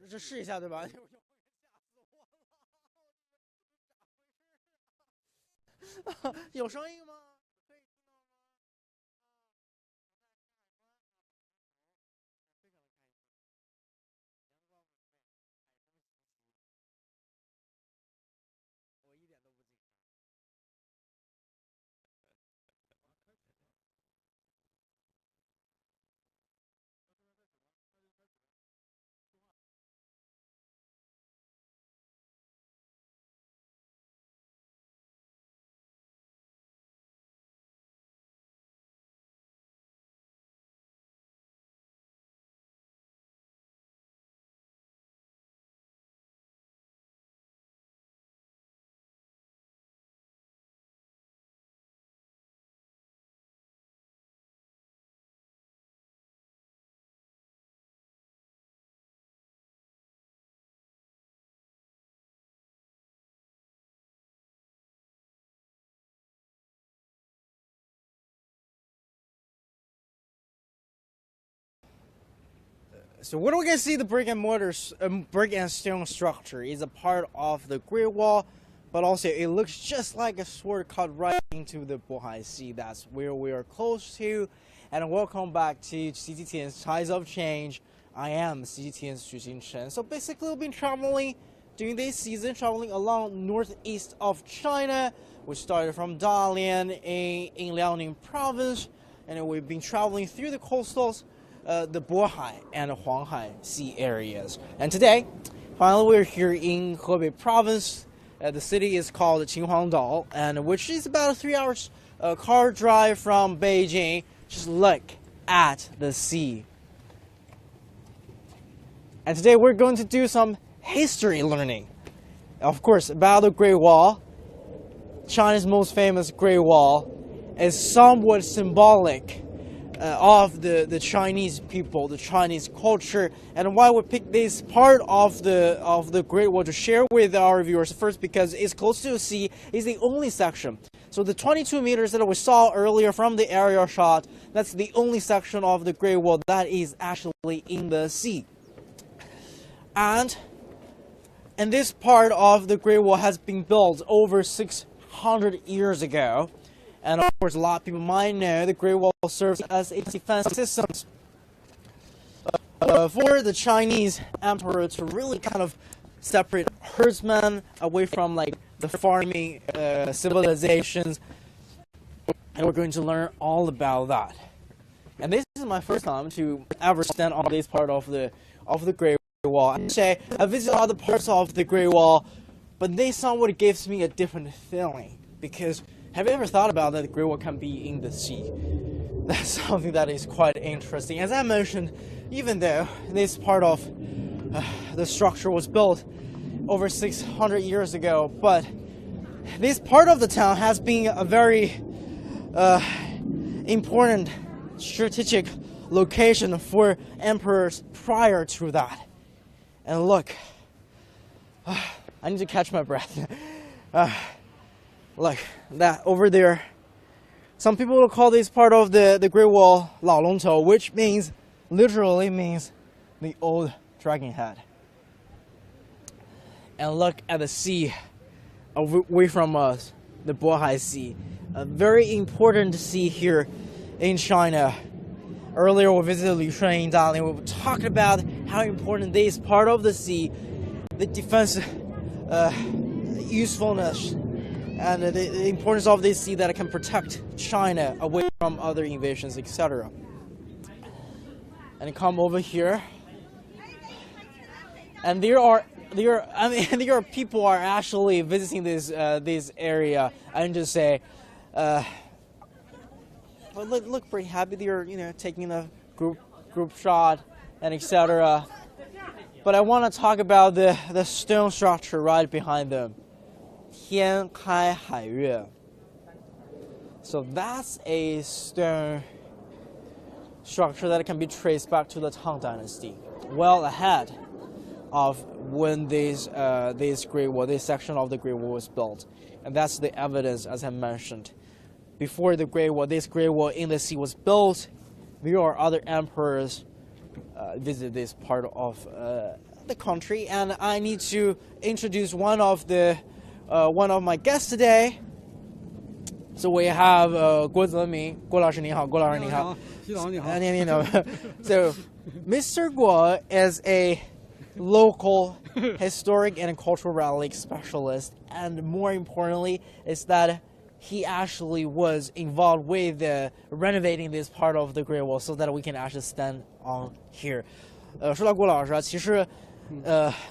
这试一下对吧？有声音吗？可以听到吗？我一点都不紧张。So what do we can see? The brick and mortar, brick and stone structure is a part of the Great Wall, but also it looks just like a sword cut right into the Bohai Sea. That's where we are close to. And welcome back to CGTN's Tides of Change. I am CGTN's Xu Chen. So basically, we've been traveling during this season, traveling along northeast of China. We started from Dalian in Liaoning province, and we've been traveling through the coastals. The Bohai and Shanghai Sea areas. And today, finally, we're here in Hebei province. The city is called Qinhuangdao, and which is about a 3 hours car drive from Beijing. Just look at the sea. And today we're going to do some history learning. Of course, about the Great Wall. China's most famous Great Wall is somewhat symbolic of the Chinese people, the Chinese culture, and why we picked this part of the Great Wall to share with our viewers. First, because it's close to the sea, it's the only section. So the 22 meters that we saw earlier from the aerial shot, that's the only section of the Great Wall that is actually in the sea. And this part of the Great Wall has been built over 600 years ago. And of course, a lot of people might know the Great Wall serves as a defense system for the Chinese emperor to really kind of separate herdsmen away from like the farming civilizations. And we're going to learn all about that. And this is my first time to ever stand on this part of the Great Wall. I say I visited other parts of the Great Wall, but this somewhat gives me a different feeling because. Have you ever thought about that the Great Wall can be in the sea? That's something that is quite interesting. As I mentioned, even though this part of the structure was built over 600 years ago, but this part of the town has been a very important strategic location for emperors prior to that. And look, I need to catch my breath. Look, that over there. Some people will call this part of the Great Wall Lao Long Tou, which literally means the old dragon head. And look at the sea away from us, the Bohai Sea. A very important sea here in China. Earlier we visited Lushan in Dalian. We talked about how important this part of the sea, the defense usefulness, and the importance of this sea that it can protect China away from other invasions, etc. And come over here, and there are people are actually visiting this area. And just say, but look pretty happy. They're taking a group shot and etc. But I want to talk about the stone structure right behind them. 天开海月. So that's a stone structure that can be traced back to the Tang Dynasty, well ahead of when this section of the Great Wall was built. And that's the evidence, as I mentioned. Before the Great Wall, this Great Wall in the sea was built, there are other emperors visit this part of the country, and I need to introduce one of my guests today. So we have 郭泽明，郭老师你好，郭老师你好，徐老你好。So Mr. Guo is a local historic and cultural relic specialist, and more importantly is that he actually was involved with renovating this part of the Great Wall so that we can actually stand on here. 说到郭老师啊，其实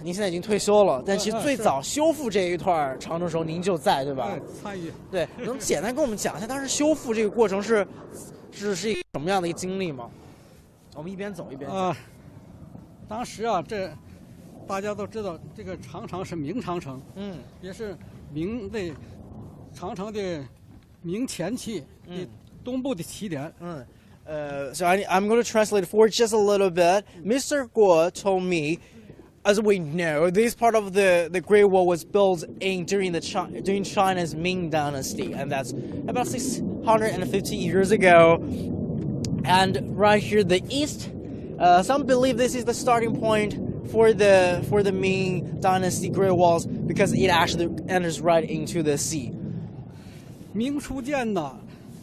您现在已经退休了，但其实最早修复这一段长城时候您就在，对吧？参与。对，能简单跟我们讲一下当时修复这个过程是一个什么样的一个经历吗？我们一边走一边讲。当时啊，这大家都知道，这个长城是明长城，也是明的长城的明前期的东部的起点。So I'm going to translate for just a little bit. Mr. Guo told me, as we know, this part of the Great Wall was built during China's Ming Dynasty, and that's about 650 years ago. And right here, the east, some believe this is the starting point for the Ming Dynasty Great Walls because it actually enters right into the sea. 明初建的，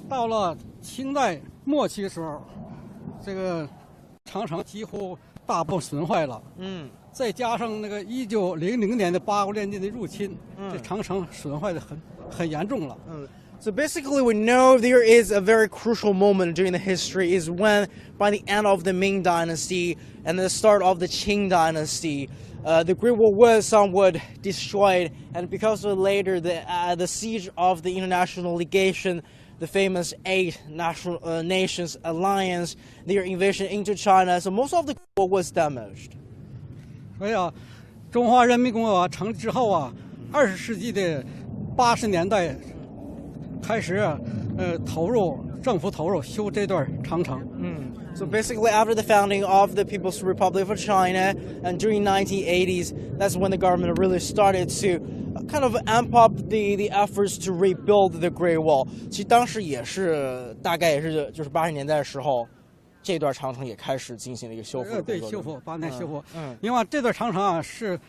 到了清代末期的时候，这个长城几乎大部分损坏了。再加上那个1900年的八国联军的入侵，这长城损坏的很严重了。So basically, we know there is a very crucial moment during the history is when, by the end of the Ming Dynasty and the start of the Qing Dynasty, the Great Wall was somewhat destroyed, and because of later the siege of the international legation, the famous 8 nations alliance, their invasion into China, so most of the Great Wall was damaged. 所以啊，中华人民共和国成立之后啊，20世纪的80年代开始，政府投入修这段长城。So basically, after the founding of the People's Republic of China, and during 1980s, that's when the government really started to kind of amp up the efforts to rebuild the Great Wall. 其实当时大概也是就是80年代的时候，这段长城也开始进行了一个修复。对，修复，80年修复。因为这段长城啊是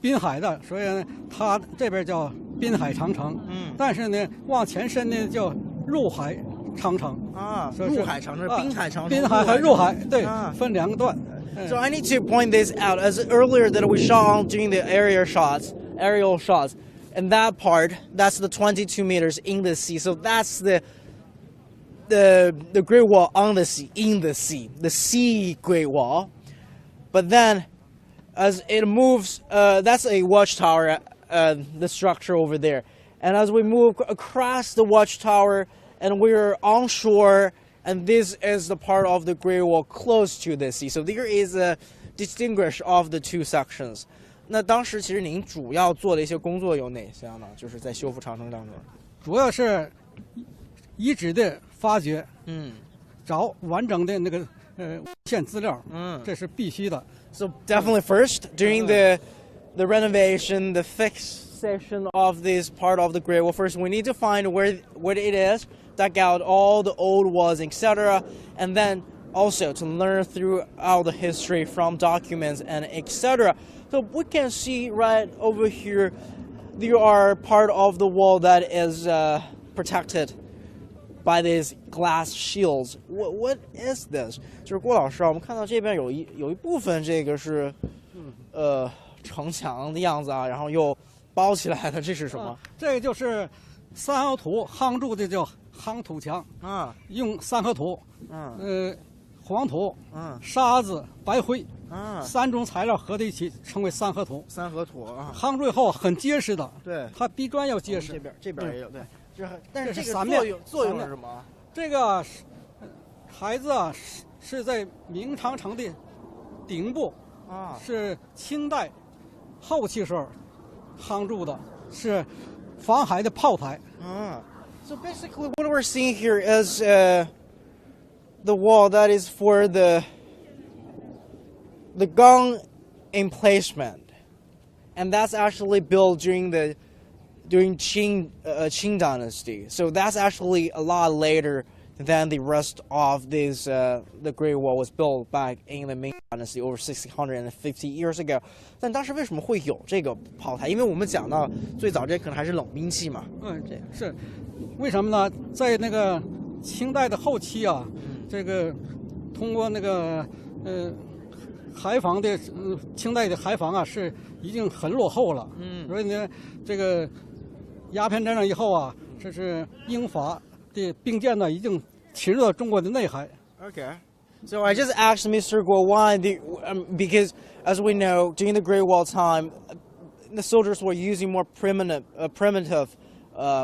滨海的，所以呢，它这边叫滨海长城。但是呢，往前伸呢叫入海长城。入海长城、滨海长城。滨海和入海，对，分2个段。So I need to point this out as earlier that we saw during the aerial shots, and that part, that's the 22 meters in the sea. So that's the Great Wall on the sea, in the sea Great Wall. But then, as it moves, that's a watchtower, the structure over there. And as we move across the watchtower, and we're onshore, and this is the part of the Great Wall close to the sea. So there is a distinguish of the two sections. 那当时其实您主要做的一些工作有哪些呢？就是在修复长城当中，主要是遗址的发掘，找完整的那个线资料，这是必须的。So definitely first during the renovation, the fixation of this part of the Great Wall. First, we need to find where it is, dug out all the old walls, etc., and then also to learn throughout the history from documents and etc. So we can see right over here, there are part of the wall that is protected by these glass shields. What is this? 就是郭老师啊，我们看到这边有一部分这个是城墙的样子啊，然后又包起来的，这是什么？这个就是三合土夯筑的，叫夯土墙用三合土，黄土，沙子、白灰，3种材料合在一起成为三合土。三合土啊，夯筑以后很结实的。对，它壁砖要结实。这边也有，对。但是这个作用是什么？这个台子啊是在明长城的顶部是清代后期时候夯筑的，是防海的炮台。So basically, what we're seeing here is the wall that is for the gun emplacement, and that's actually built during Qing Dynasty. So that's actually a lot later than the rest of this. The Great Wall was built back in the Ming Dynasty over 650 years ago. 但当时为什么会有这个炮台？因为我们讲到最早这可能还是冷兵器嘛。这是为什么呢？在那个清代的后期啊，这个通过那个海防的清代的海防啊是已经很落后了。所以呢，这个鸦片战争以后啊，这是英法的兵舰呢已经侵入到中国的内海。Okay. So I just asked Mr. Guo why because as we know during the Great Wall time, the soldiers were using more primitive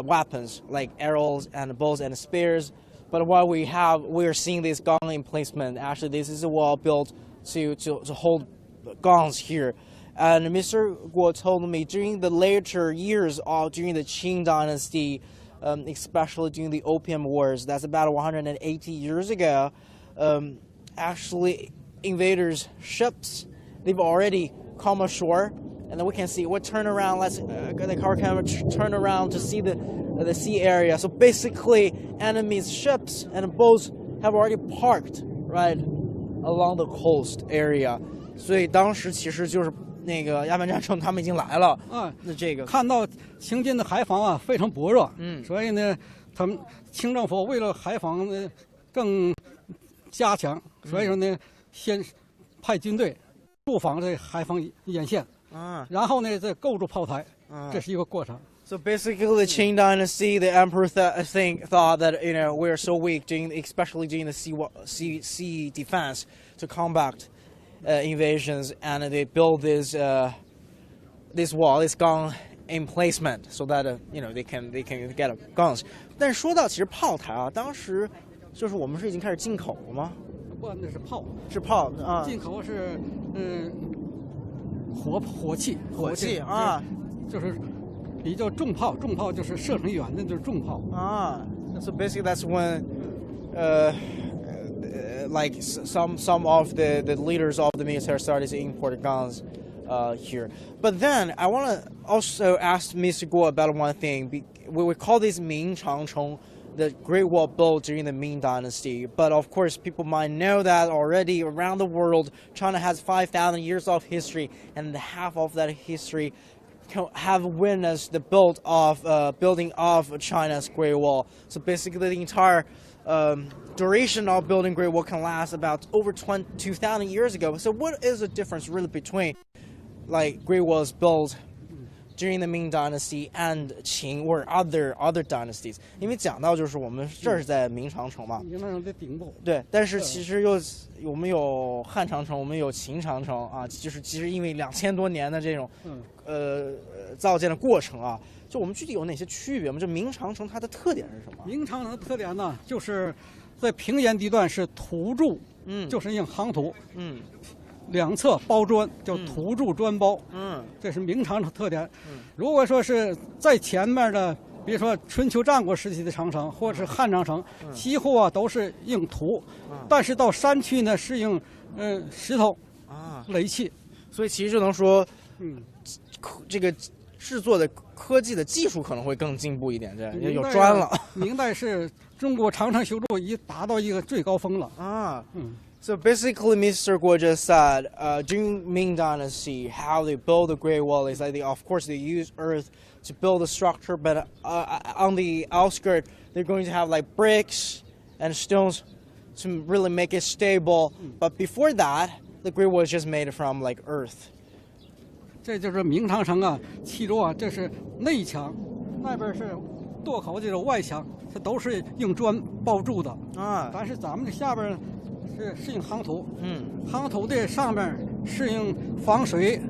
weapons like arrows and bows and spears. But what we are seeing this gong emplacement. Actually, this is a wall built to hold gongs here. And Mr. Guo told me during the later years during the Qing Dynasty, especially during the Opium Wars, that's about 180 years ago, actually invaders' ships, they've already come ashore. And then we can see what turn around. Let's the car camera turn around to see the sea area. So basically, enemies' ships and boats have already parked right along the coast area. 所以当时其实就是那个鸦片战争，他们已经来了。那这个看到清军的海防啊非常薄弱，所以呢，他们清政府为了海防呢更加强，所以说呢，先派军队驻防这海防沿线。然后呢，再构筑炮台，这是一个过程。So basically, the Qing Dynasty, the emperor thought that we are so weak, especially during the sea defense, to combat invasions, and they built this wall, this gong emplacement, so that they can get guns. 但是说到其实炮台啊，当时就是我们是已经开始进口了吗？不，那是炮，是炮啊。进口是火器啊，就是比较重炮，重炮就是射程远的，就是重炮啊。So basically, that's when, like some of the leaders of the military started to import guns here. But then I want to also ask Mr. Guo about one thing. We call this Ming Changcheng, the Great Wall built during the Ming Dynasty. But of course, people might know that already around the world, China has 5,000 years of history, and half of that history have witnessed the building of China's Great Wall. So basically, the entire duration of building Great Wall can last about over 2,000 years ago. So what is the difference really between like Great Walls built during the Ming Dynasty and Qing or other dynasties? 因为讲到就是我们这是在明长城嘛，明长城的顶部。对，但是其实我们有汉长城，我们有秦长城啊，就是其实因为2000多年的这种造建的过程啊，就我们具体有哪些区别吗？这明长城它的特点是什么？明长城的特点呢，就是在平原地段是土筑，就是用夯土，两侧包砖，叫土筑砖包，这是明长城特点。如果说是在前面的，比如说春秋战国时期的长城，或者是汉长城，几乎啊都是用土，但是到山区呢是用石头垒砌，所以其实就能说，这个制作的科技的技术可能会更进步一点，这也有砖了。明代是中国长城修筑已达到一个最高峰了啊。So basically, Mr. Guo just said during Ming Dynasty, how they build the Great Wall is like of course they use earth to build the structure, but on the outskirts they're going to have like bricks and stones to really make it stable. But before that, the Great Wall is just made from like earth. 这就是明长城啊，其中啊这是内墙，那边是垛口这种外墙，它都是用砖包住的啊。但是咱们这下边是用夯土，夯土的上面是用防水，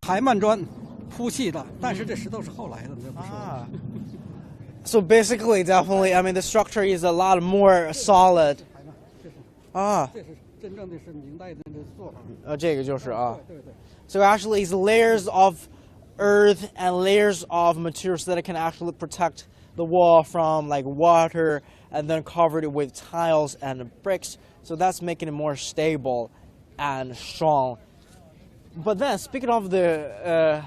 海漫砖铺砌的，但是这石头是后来的，这不说。So basically, definitely, I mean, the structure is a lot more solid. 这是真正的是明代的做法。这个就是啊。对。So actually, it's layers of earth and layers of materials that can actually protect the wall from like water, and then covered it with tiles and bricks. So that's making it more stable and strong. But then, speaking of the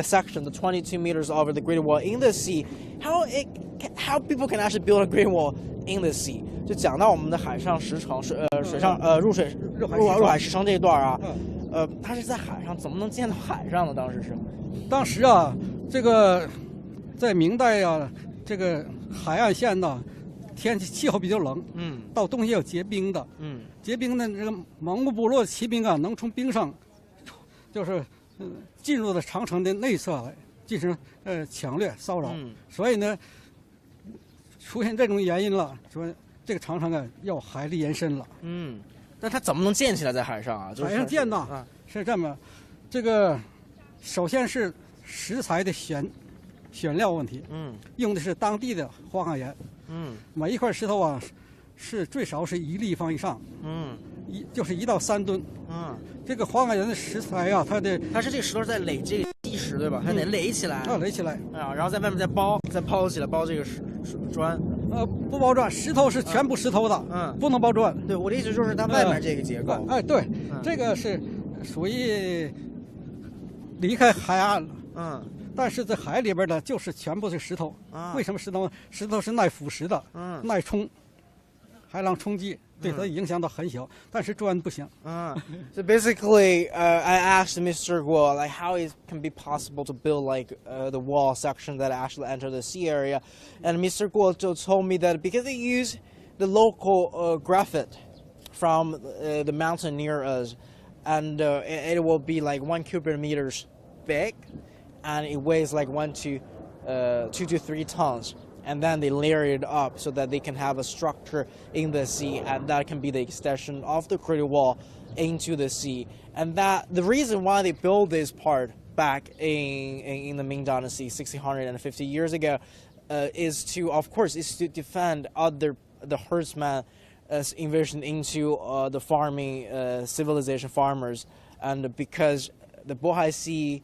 section, the 22 meters over the Great Wall in the sea, how people can actually build a Great Wall in the sea。就讲到我们的海上石城水上入海石城这一段啊，它是在海上，怎么能建到海上呢？当时啊，这个在明代啊，这个海岸线呢，气候比较冷，到冬天要结冰的，结冰的这个蒙古部落的骑兵啊，能从冰上，就是进入到长城的内侧来进行抢掠骚扰，所以呢，出现这种原因了，说这个长城啊要海力延伸了。但它怎么能建起来在海上啊？海上建呢，是这么，这个首先是食材的选料问题，用的是当地的花岗岩，每一块石头啊是最少是1立方以上，就是1到3吨，这个花岗岩的食材啊，它是这个石头在垒这个基石对吧？它得垒起来，垒起来啊，然后在外面再抛起来，包这个砖。不包砖，石头是全部石头的，不能包砖。对，我的意思就是它外面这个结构。对，这个是属于离开海岸了。但是在海里边呢，就是全部是石头。为什么石头？石头是耐腐蚀的，耐冲，海浪冲击对它影响到很小，但是砖不行。So basically, I asked Mr. Guo like how it can be possible to build like the wall section that actually enter the sea area, and Mr. Guo told me that because they use the local graphite from the mountain near us, and it will be like 1 cubic meters big, and it weighs like 2 to 3 tons. And then they layer it up so that they can have a structure in the sea, and that can be the extension of the Great Wall into the sea. And that the reason why they built this part back in the Ming Dynasty 1650 years ago is to defend the herdsman invasion into the farming civilization farmers, and because the Bohai Sea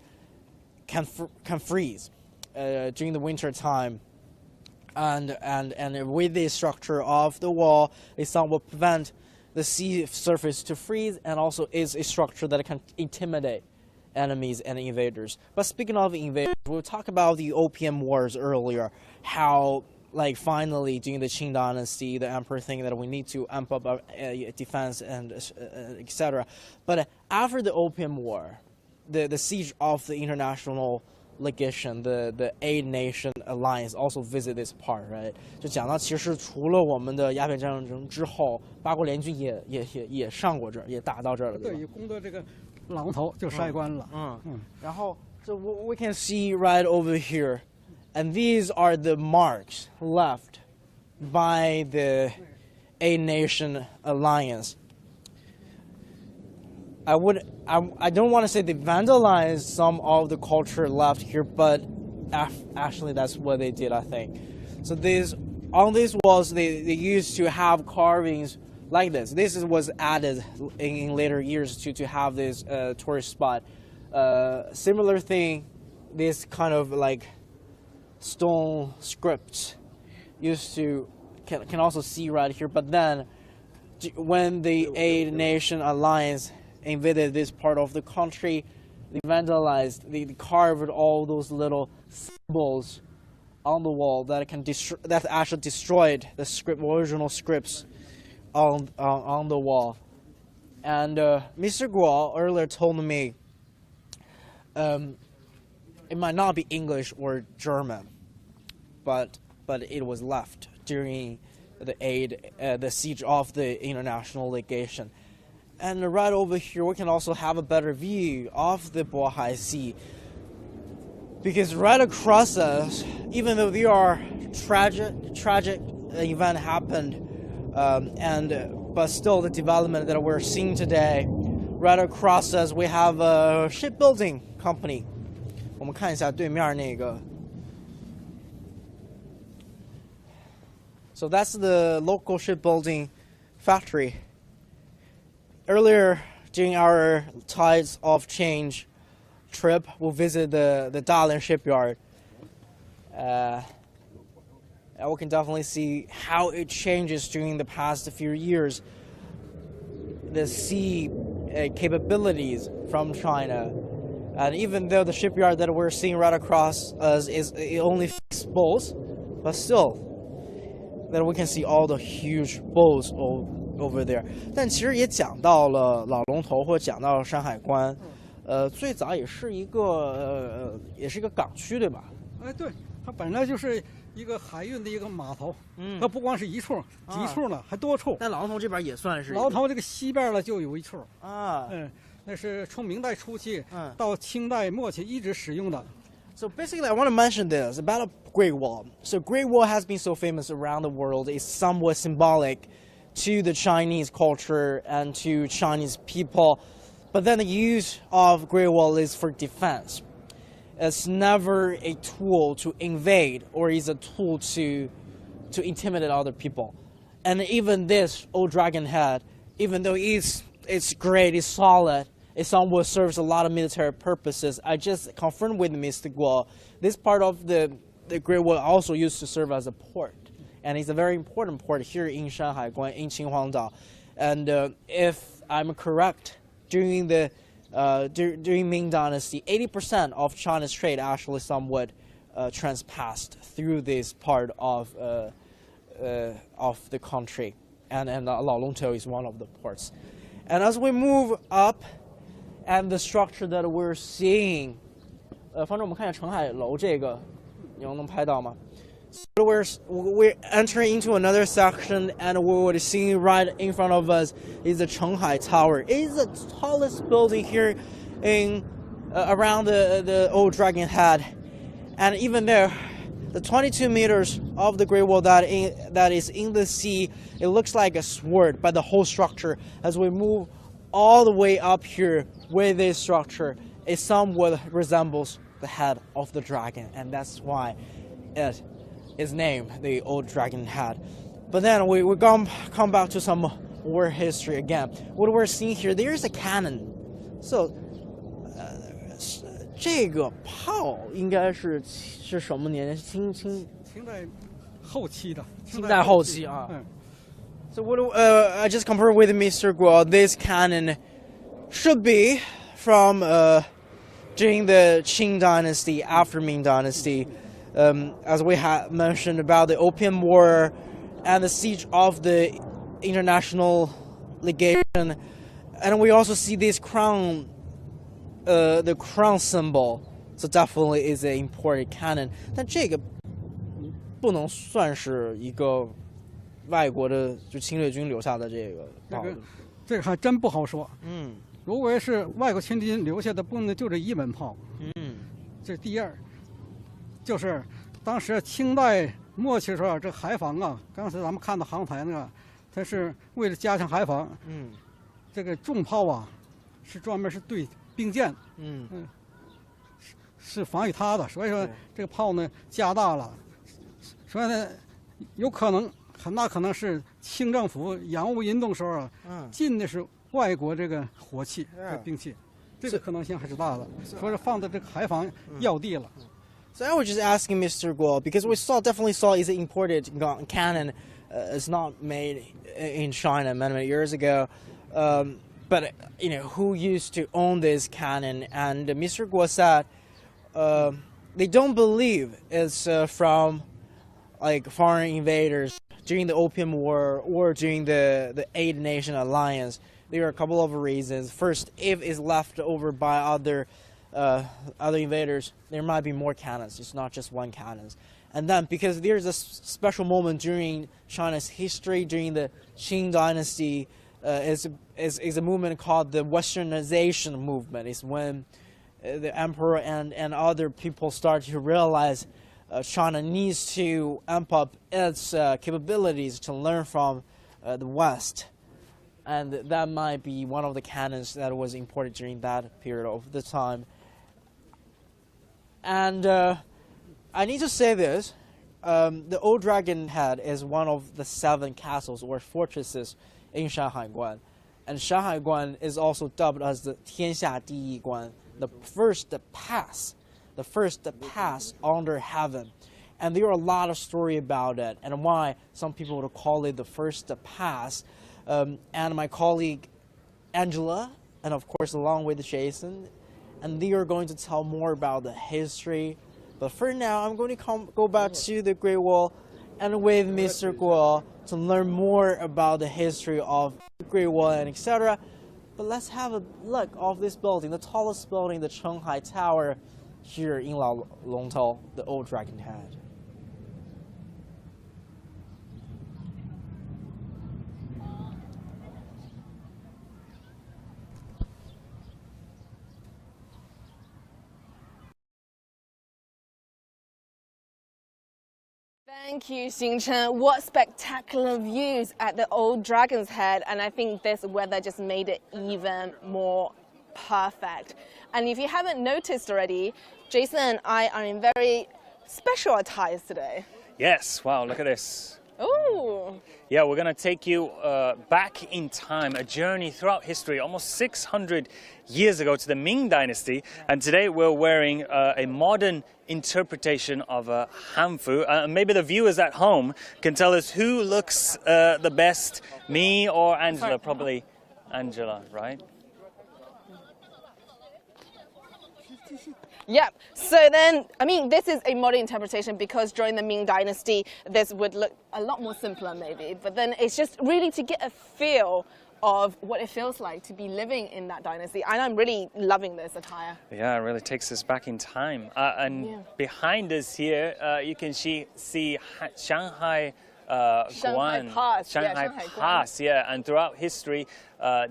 can freeze during the winter time. And with the structure of the wall, it will prevent the sea surface to freeze, and also is a structure that can intimidate enemies and invaders. But speaking of invaders, we'll talk about the Opium Wars earlier, how like finally during the Qing Dynasty, the emperor thinking that we need to amp up our defense and etc. But after the Opium War, the siege of the international legation, the Aid Nation Alliance also visit this part, right? 就讲到其实除了我们的鸦片战争之后，八国联军也上过这儿，也打到这儿了。对，攻到这个朗头就Shanhaiguan了。然后 so we can see right over here, and these are the marks left by the Aid Nation Alliance. I don't want to say they vandalized some of the culture left here, but actually that's what they did, I think. So on these walls, they used to have carvings like this. This was added in later years to have this tourist spot. Similar thing, this kind of like stone scripts used to can also see right here. But then when the Aid Nation Alliance invaded this part of the country, they vandalized, they carved all those little symbols on the wall that actually destroyed the original scripts on the wall. And Mr. Guo earlier told me it might not be English or German, but it was left during the siege of the international legation. And right over here, we can also have a better view of the Bohai Sea. Because right across us, even though there are tragic event happened, but still the development that we're seeing today, right across us, we have a shipbuilding company. 我们看一下对面那个. So that's the local shipbuilding factory. Earlier, during our Tides of Change trip, we'll visit the Dalian shipyard. And we can definitely see how it changes during the past few years. The sea capabilities from China. And even though the shipyard that we're seeing right across us is only fixed boats, but still, that we can see all the huge boats over there. 但其实也讲到了老龙头，或讲到了山海关，最早也是一个港区，对吧？哎，对，它本来就是一个海运的一个码头，它不光是一处，几处呢，还多处。但老龙头这边也算是。老龙头这个西边呢就有一处啊，那是从明代初期到清代末期一直使用的。So basically, I want to mention this about a Great Wall. So Great Wall has been so famous around the world. It's somewhat symbolic to the Chinese culture and to Chinese people. But then the use of Great Wall is for defense. It's never a tool to invade or is a tool to intimidate other people. And even this old dragon head, even though it's great, it's solid, it somewhat serves a lot of military purposes. I just confirmed with Mr. Guo, this part of the Great Wall also used to serve as a port. And it's a very important port here in Shanhaiguan, in Qinhuangdao. And if I'm correct, during Ming Dynasty, 80% of China's trade actually somewhat transpassed through this part of the country. And Laolongtou is one of the ports. And as we move up, and the structure that we're seeing, 反正我们看一下澄海楼这个，你能拍到吗？ So we're entering into another section, and what we're seeing right in front of us is the Shanghai Tower. It is the tallest building here around the old dragon head, and even there, the 22 meters of the Great Wall that is in the sea, it looks like a sword by the whole structure. As we move all the way up here with this structure, it somewhat resembles the head of the dragon, and that's why it is named the old dragon head. But then we come back to some war history again. What we're seeing here, there's a cannon. So 这个炮应该是什么年？清代后期的。清代后期啊。So what I just compared with Mr. Guo, this cannon should be from during the Qing Dynasty, after Ming Dynasty, as we had mentioned about the Opium War and the siege of the international legation, and we also see this crown, the crown symbol. So definitely is an imported cannon. 但这个不能算是一个外国的就侵略军留下的这个炮。这个还真不好说。如果是外国侵略军留下的，不能就这一门炮。这是第二，就是当时清代末期的时候，这海防啊，刚才咱们看到航台那个，它是为了加强海防。这个重炮啊，是专门是对兵舰。是防御它的，所以说这个炮呢加大了，所以呢有可能很大可能是清政府洋务运动时候啊，进的是外国这个火器、兵器，这个可能性还是大的，所以说放在这个海防要地了。So I was just asking Mr. Guo because we definitely saw is an imported cannon. It's not made in China many years ago. But you know who used to own this cannon, and Mr. Guo said they don't believe it's from like foreign invaders during the Opium War or during the Eight Nation Alliance. There are a couple of reasons. First, if it's left over by other invaders, there might be more cannons. It's not just one cannon. And then because there's a special moment during China's history during the Qing Dynasty. Is a movement called the Westernization Movement. It's when the emperor and other people start to realize China needs to amp up its capabilities to learn from the West. And that might be one of the cannons that was imported during that period of the time. And I need to say this. The Old Dragon Head is one of the 7 castles or fortresses in Shanhaiguan, and Shanhaiguan is also dubbed as the 天下第一关, the first pass under heaven. And there are a lot of story about it and why some people would call it the first pass. And my colleague Angela, and of course along with Jason, and they are going to tell more about the history. But for now, I'm going to go back to the Great Wall and with Mr. Guo to learn more about the history of the Great Wall and etc. But let's have a look of this building, the tallest building, the Shanghai Tower, here in Longtou, the old dragon head. Thank you, Xingchen. What spectacular views at the old Dragon's Head, and I think this weather just made it even more perfect. And if you haven't noticed already, Jason and I are in very special attires today. Yes, wow, look at this. Oh. Yeah, we're going to take you back in time, a journey throughout history, almost 600 years ago to the Ming Dynasty. And today we're wearing a modern interpretation of Hanfu. Maybe the viewers at home can tell us who looks the best, me or Angela? Probably Angela, right? Yeah, so then, I mean, this is a modern interpretation because during the Ming Dynasty, this would look a lot more simpler maybe, but then it's just really to get a feel of what it feels like to be living in that dynasty. And I'm really loving this attire. Yeah, it really takes us back in time. Behind us here, you can see Shanghai Pass. Shanghai Pass, yeah. And throughout history,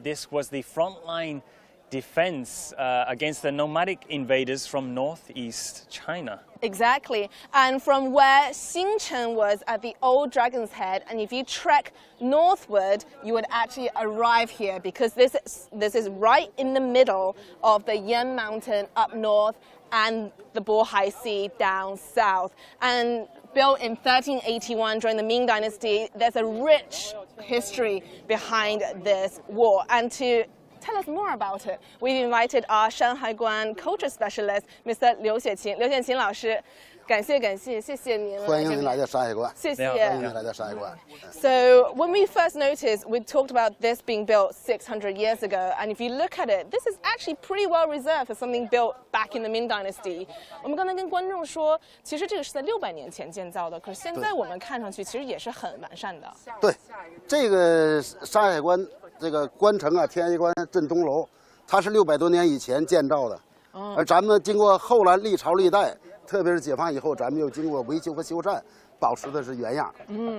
this was the frontline defense against the nomadic invaders from northeast China. Exactly. And from where Xingchen was at the old Dragon's Head, and if you trek northward, you would actually arrive here because this is right in the middle of the Yan Mountain up north and the Bohai Sea down south. And built in 1381 during the Ming Dynasty, there's a rich history behind this wall. And to tell us more about it, we've invited our Shanhaiguan culture specialist, Mr. Liu Xueqin. Liu Xueqin 老师，感谢，谢谢您。欢迎您来到上海关。谢谢。欢迎您来到上海关。So when we first noticed, we talked about this being built 600 years ago, and if you look at it, this is actually pretty well reserved for something built back in the Ming Dynasty. 我们刚才跟观众说，其实这个是在600年前建造的，可是现在我们看上去其实也是很完善的。对，这个上海关。这个关城啊，天一关镇东楼，它是600多年以前建造的，而咱们经过后来历朝历代，特别是解放以后，咱们又经过维修和修缮，保持的是原样。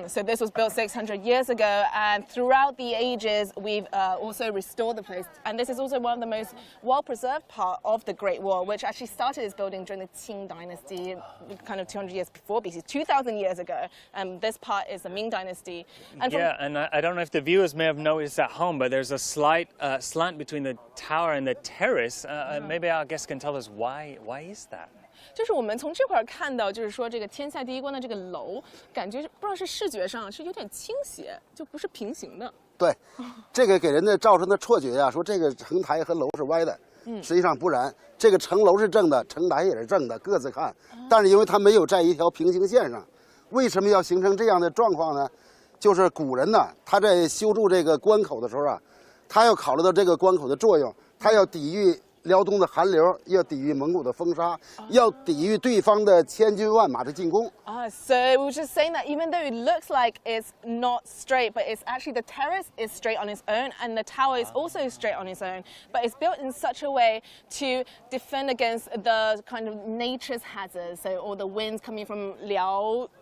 So this was built 600 years ago, and throughout the ages, we've also restored the place. And this is also one of the most well-preserved part of the Great Wall, which actually started its building during the Qing Dynasty, kind of 200 years before BC, 2,000 years ago. This part is the Ming Dynasty. And and I don't know if the viewers may have noticed at home, but there's a slight slant between the tower and the terrace. Maybe our guest can tell us why is that? 就是我们从这块看到，就是说这个天下第一关的这个楼，感觉不知道是视觉上是有点倾斜，就不是平行的。对，这个给人的造成的错觉呀，说这个城台和楼是歪的，实际上不然，这个城楼是正的，城台也是正的，各自看。但是因为它没有在一条平行线上，为什么要形成这样的状况呢？就是古人呢，他在修筑这个关口的时候啊，他要考虑到这个关口的作用，他要抵御辽东的寒流，要抵御蒙古的风沙，要抵御对方的千军万马的进攻。So we were just saying that even though it looks like it's not straight, but it's actually the terrace is straight on its own, and the tower is also straight on its own. But it's built in such a way to defend against the kind of nature's hazards, so all the winds coming from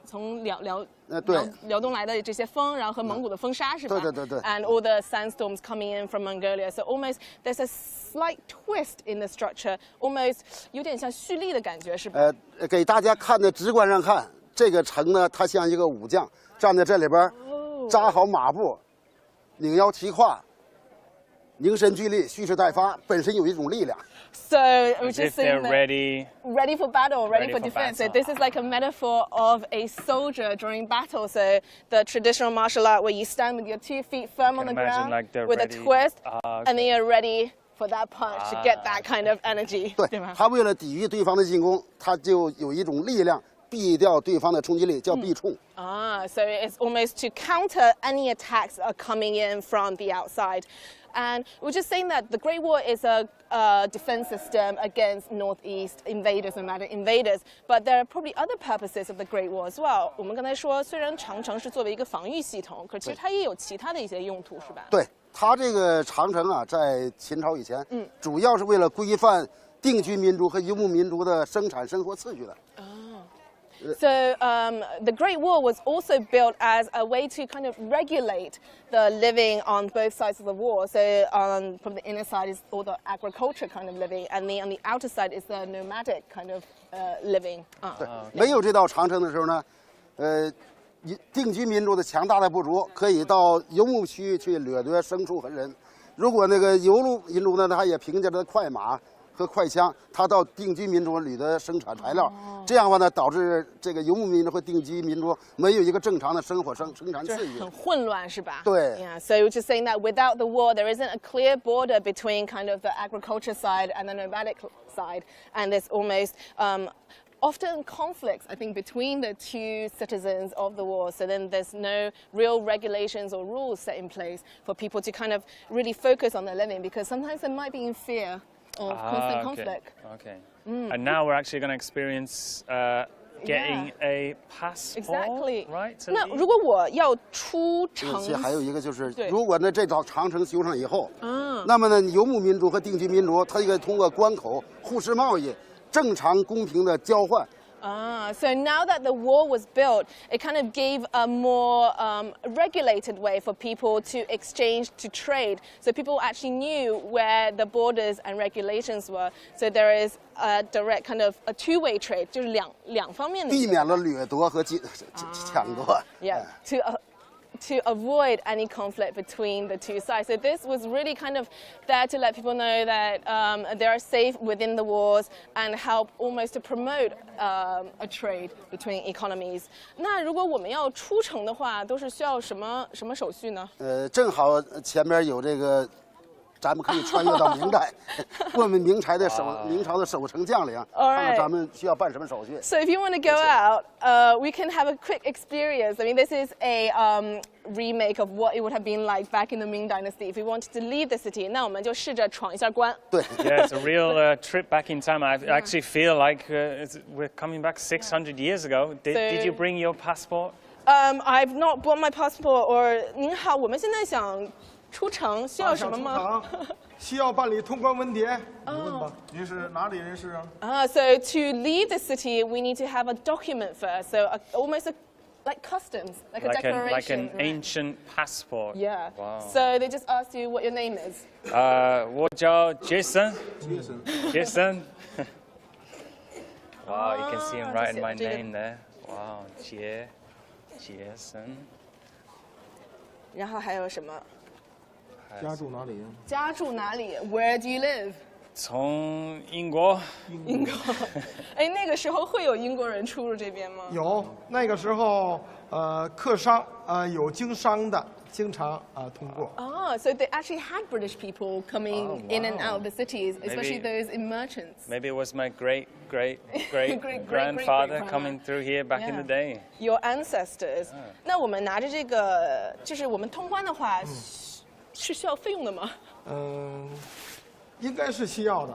从辽东来的这些风，然后和蒙古的风沙是吧？对。And all the sandstorms coming in from Mongolia. So almost there's a slight twist in the structure, almost 有点像蓄力的感觉是吧？给大家看的直观上看，这个城呢，它像一个武将站在这里边，扎好马步，拧腰提胯，凝神聚力，蓄势待发，本身有一种力量。So we're As just if they're saying ready for battle, ready for defense. So this is like a metaphor of a soldier during battle. So the traditional martial art where you stand with your 2 feet firm on the ground with a twist, and then you're ready for that punch to get that kind of energy. 对，他为了抵御对方的进攻，他就有一种力量避掉对方的冲击力，叫避冲。So it's almost to counter any attacks that are coming in from the outside. And we're just saying that the Great Wall is a defense system against northeast invaders, nomadic invaders. But there are probably other purposes of the Great Wall as well. 我们刚才说，虽然长城是作为一个防御系统，可其实它也有其他的一些用途，是吧？对，它这个长城啊，在秦朝以前，主要是为了规范定居民族和游牧民族的生产生活次序的。So the Great Wall was also built as a way to kind of regulate the living on both sides of the wall. So from the inner side is all the agriculture kind of living, and on the outer side is the nomadic kind of living. 对，没有这道长城的时候呢，定居民族的强大的部族可以到游牧区域去掠夺牲畜和人。如果那个游牧民族呢，他也凭借着快马和快枪，他到定居民族里的生产材料，这样的话呢，导致这个游牧民族和定居民族没有一个正常的生产次序，很混乱是吧？对。Yeah, so we're just saying that without the war, there isn't a clear border between kind of the agriculture side and the nomadic side, and there's almost often conflicts, I think, between the two citizens of the war. So then there's no real regulations or rules set in place for people to kind of really focus on their living, because sometimes they might be in fear of constant conflict. Okay. And now we're actually going to experience getting a passport, exactly. right? 那如果我要出城，还有一个就是，如果呢这条长城修上以后，那么呢游牧民族和定居民族，他应该通过关口互市贸易，正常公平的交换。So now that the wall was built, it kind of gave a more regulated way for people to exchange, to trade. So people actually knew where the borders and regulations were. So there is a direct kind of a two-way trade, 就是两方面的。避免了掠夺和抢夺。Yeah, to avoid any conflict between the two sides. So this was really kind of there to let people know that they are safe within the walls and help almost to promote a trade between economies. 那如果我们要出城的话，都是需要什么手续呢？正好前面有这个。咱们可以穿越到明代，问问明朝的守城将领，看看咱们需要办什么手续。So if you want to go out, we can have a quick experience. I mean, this is a remake of what it would have been like back in the Ming Dynasty. If we wanted to leave the city, 那我们就试着闯一下关。对。Yeah, it's a real trip back in time. I actually feel like we're coming back 600 years ago. Did you bring your passport? I've not brought my passport. Or 您好，我们现在想。出城需要什么吗？需要办理通关文牒。你问吧，您是哪里人士啊？So to leave the city, we need to have a document first. So almost like customs, like a declaration. Like an ancient passport. Yeah. Wow. So they just ask you what your name is. 我叫 Jason. Jason. Wow, you can see him writing my name there. Wow, Jason. 然后还有什么？家住哪里？家住哪里 ？Where do you live？ 从英国。英国。哎，那个时候会有英国人出入这边吗？有，那个时候客商有经商的，经常通过。So they actually had British people coming in and out of the cities, especially those in merchants. Maybe it was my great grandfather coming through here back in the day. Your ancestors. 那我们拿着这个，就是我们通关的话。是需要费用的吗？应该是需要的。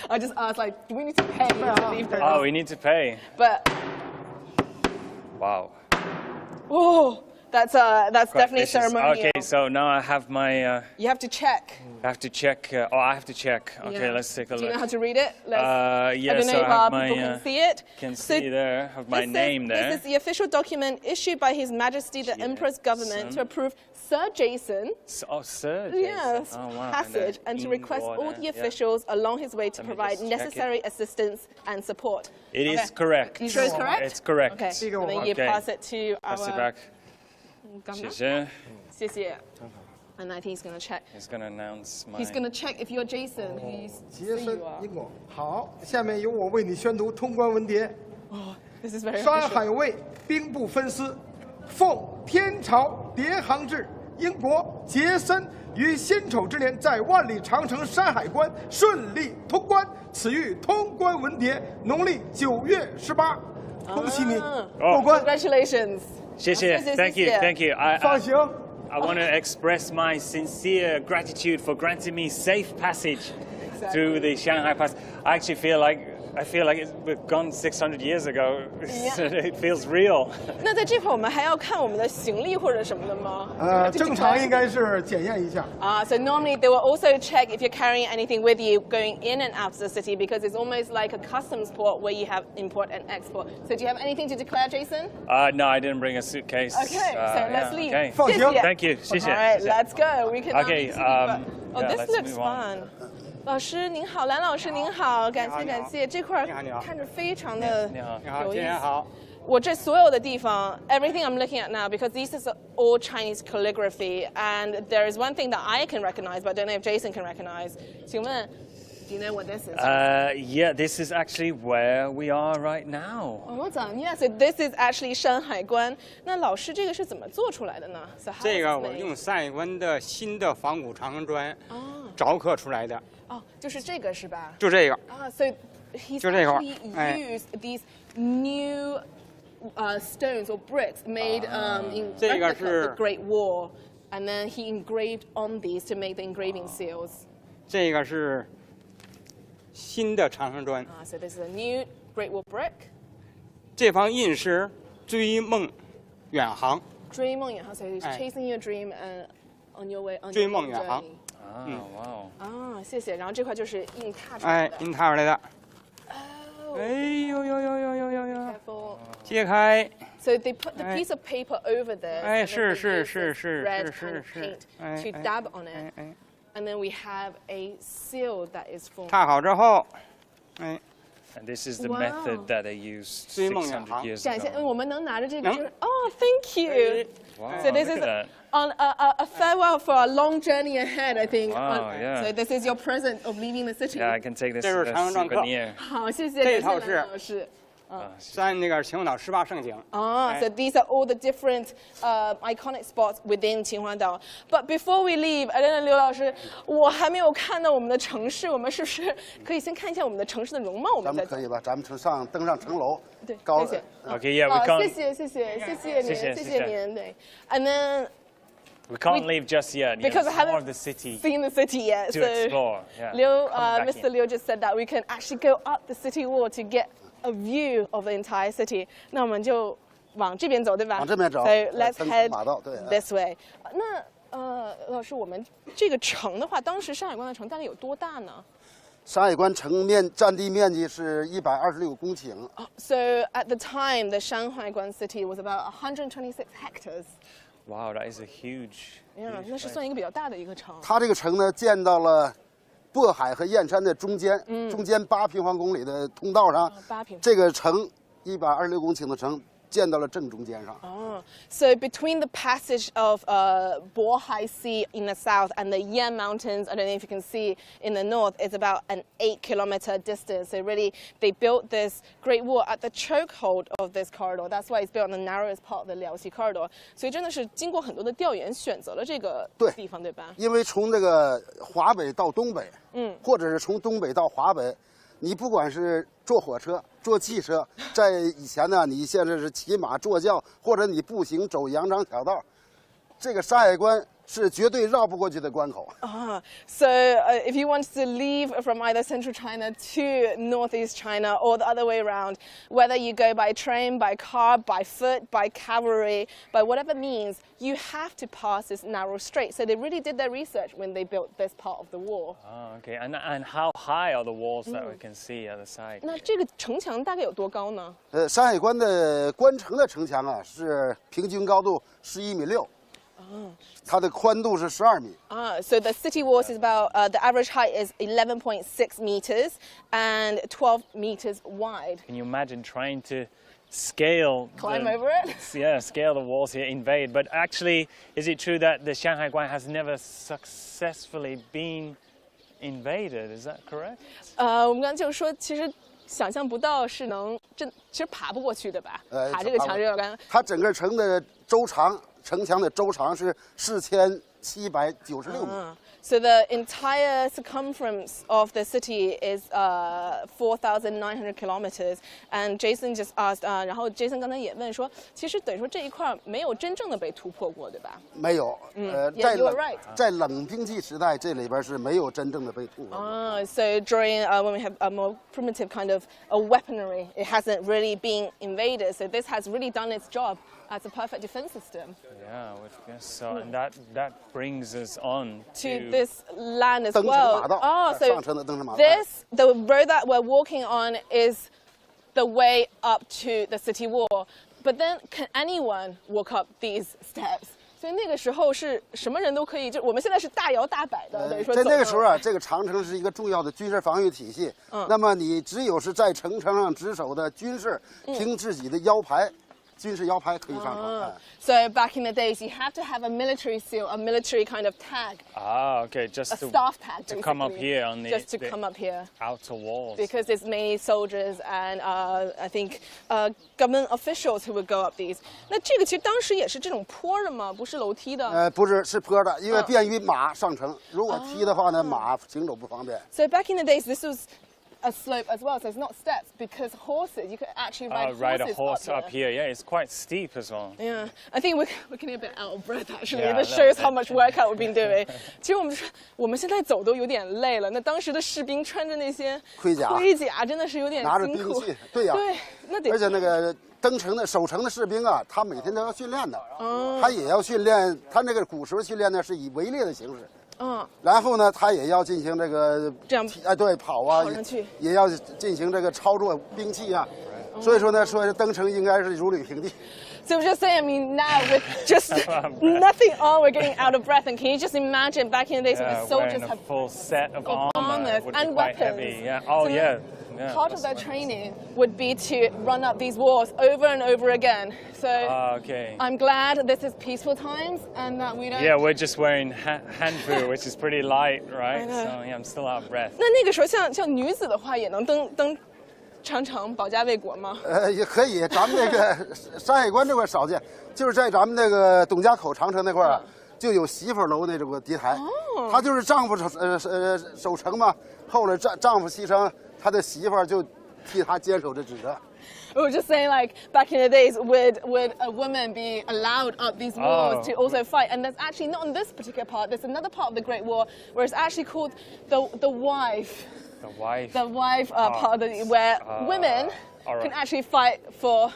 I just asked, like, do we need to pay to leave the? Oh, we need to pay. But. Wow. Oh, that's definitely ceremonial. Okay, so now I have my. You have to check. I have to check. I have to check. Okay, let's take a look. Do you know how to read it? Yes, I don't know if have people can see it. Can see there. Have my name there. This is the official document issued by His Majesty the Emperor's government to approve Sir Jason. Sir Jason. Yes, passage, and to request all the officials along his way to provide necessary assistance and support. It is correct. You sure it's correct? It's correct. Okay. And then you pass it to our. Pass it back. 谢谢. And I think he's going to check. He's going to announce my. He's going to check if you're Jason.杰森，英国。好，下面由我为你宣读通关文牒。This is very. 山海卫兵部分司，奉天朝谍航制，英国杰森于辛丑之年在万里长城山海关顺利通关，此谕通关文牒，农历9月18。恭喜你过关。Congratulations. 谢谢 ，Thank you. 放行。I want to express my sincere gratitude for granting me safe passage through the Shanghai Pass. I actually feel like we've gone 600 years ago. It feels real. 那在这块我们还要看我们的行李或者什么的吗？正常应该是检验一下。So normally they will also check if you're carrying anything with you going in and out of the city because it's almost like a customs port where you have import and export. So do you have anything to declare, Jason? No, I didn't bring a suitcase. Okay, so let's leave. Okay. 放心。Thank you. 谢谢。All right, let's go. We can. Okay. Oh, this let's looks move on. fun. 老师您好，蓝老师您好，感谢，这块看着非常的有意思。我这所有的地方 everything I'm looking at now, because this is all Chinese calligraphy, and there is one thing that I can recognize, but I don't know if Jason can recognize. 请问 do you know what this is? Yeah, this is actually where we are right now. Yeah, so this is actually Shanhaiguan. 那老师这个是怎么做出来的呢？ So how 这个我用Shanhaiguan的新的仿古长城砖凿刻出来的。哦，就是这个是吧？就这个。So he's actually used these new stones or bricks made in replica of the Great Wall, and then he engraved on these to make the engraving seals. 这个是新的长城砖。So this is a new Great Wall brick. 这方印是追梦远航。追梦远航 so he's chasing your dream and on your way on 追梦远航。哇。谢谢。然后这块就是印踏出来的。印踏出来的。哎呦呦呦呦呦呦呦！揭开。So they put the piece of paper over this. 哎，是。 Red paint to dab on it. And then we have a seal that is formed. 踏好之后， And this is the method that they used 600 years ago. 我们能拿着这个？Oh, thank you. Wow, so this is on a farewell for a long journey ahead, I think. Wow, yeah. So this is your present of leaving the city. Yeah, I can take this as a souvenir. 好，谢谢。这套是老师。在那个秦皇岛18胜景。So these are all the different iconic spots within 秦皇岛。But before we leave, I don't know, 刘老师，我还没有看到我们的城市，我们是不是可以先看一下我们的城市的容貌？我们再可以吧？咱们登上城楼。对，高。谢谢。Okay, yeah, we can't. 谢谢您，对。And then. We can't leave just yet. Because I haven't seen the city yet. To explore. Yeah. Mr. Liu just said that we can actually go up the city wall to get a view of the entire city. 那我们就往这边走，对吧？往这边走。So let's head this way. 那老师，我们这个城的话，当时山海关的城大概有多大呢？山海关城占地面积是126公顷。So at the time, the Shanhaiguan city was about 126 hectares. Wow, that is a huge. Yeah, 那是算一个比较大的一个城。它这个城呢，建到了渤海和燕山的中间，中间8平方公里的通道上。8平。这个城126公顷的城建到了正中间上。So between the passage of Bohai Sea in the south and the Yan Mountains, I don't know if you can see in the north, it's about an 8-kilometer distance. So really, they built this great wall at the chokehold of this corridor. That's why it's built on the narrowest part of the Liaoxi corridor. 所以真的是经过很多的调研，选择了这个地方，对吧？因为从这个华北到东北，或者是从东北到华北。你不管是坐火车、坐汽车，在以前呢，你现在是骑马、坐轿，或者你步行走羊肠小道，这个山海关是绝对绕不过去的关口。So if you want to leave from either central China to northeast China or the other way around, whether you go by train, by car, by foot, by cavalry, by whatever means, you have to pass this narrow strait. So they really did their research when they built this part of the wall. Okay. And how high are the walls that we can see at the side? 那这个城墙大概有多高呢？山海关的关城的城墙啊，是平均高度11.6米。它的宽度是12米。So the city walls is about the average height is 11.6 meters and 12 meters wide. Can you imagine trying to climb over it? Yeah, scale the walls here, invade. But actually, is it true that the Shanhaiguan has never successfully been invaded? Is that correct? 我们刚才就说，其实想象不到是能其实爬不过去的吧？爬这个墙有点。它整个城的周长。城墙的周长是4796米。So the entire circumference of the city is 4,900 kilometers. And Jason just asked, 然后 Jason 刚才也问说，其实等于说这一块没有真正的被突破过，对吧？没有，Yeah, you were right. 在冷兵器时代，这里边是没有真正的被突破。So during when we have a more primitive kind of a weaponry, it hasn't really been invaded. So this has really done its job as a perfect defense system. Yeah, I would guess so. And that brings us on to this land as 登城 well. 马道， So 上层的登城马道。 the road that we're walking on is the way up to the city wall. But then, can anyone walk up these steps? 所以那个时候是什么人都可以，就我们现在是大摇大摆的，等于说在那个时候啊，这个长城是一个重要的军事防御体系。那么你只有是在城墙上值守的军士，凭自己的腰牌。军事腰牌可以上城。So back in the days, you have to have a military seal, a military kind of tag. Okay, just a staff tag, to come up here on the just to come up here outer walls. Because it's mainly soldiers and I think government officials who would go up these. 那这个其实当时也是这种坡的吗？不是楼梯的？不是，是坡的，因为便于马上城。如果梯的话呢，马行走不方便。So back in the days, this was a slope as well, so it's not steps because horses, you could actually ride a horse up here. Yeah, it's quite steep as well. Yeah, I think we're getting a bit out of breath actually. Yeah, this shows how much workout we've been doing. 其实我们现在走都有点累了，那当时的士兵穿着那些盔甲真的是有点辛苦。拿着兵器，对呀，对，那得。而且那个登城的守城的士兵啊，他每天都要训练的，他也要训练，他那个古时候训练呢是以围猎的形式。然后呢，他也要进行这个这样对跑啊，也要进行这个操作兵器啊，所以说呢，说登城应该是如履平地。So just saying, I mean, now with just nothing on, we're getting out of breath. And can you just imagine back in the days when the soldiers had a full set of armor and weapons? Heavy. Yeah. Oh, so yeah. Part of their training would be to run up these walls over and over again. So I'm glad this is peaceful times and that we don't. Yeah, we're just wearing hanfu, which is pretty light, right? So yeah, I'm still out of breath. 那个时候像女子的话，也能登长城保家卫国吗？也可以，咱们那个山海关这块少见，就是在咱们那个董家口长城那块儿，就有媳妇楼那种个敌台，他就是丈夫守城嘛，后来丈夫牺牲，他的媳妇就替他坚守这职责。We were just saying, like, back in the days, would a woman be allowed up these walls to also fight? And there's actually not on this particular part. There's another part of the Great War where it's actually called the wife. The wife part of where women can actually fight for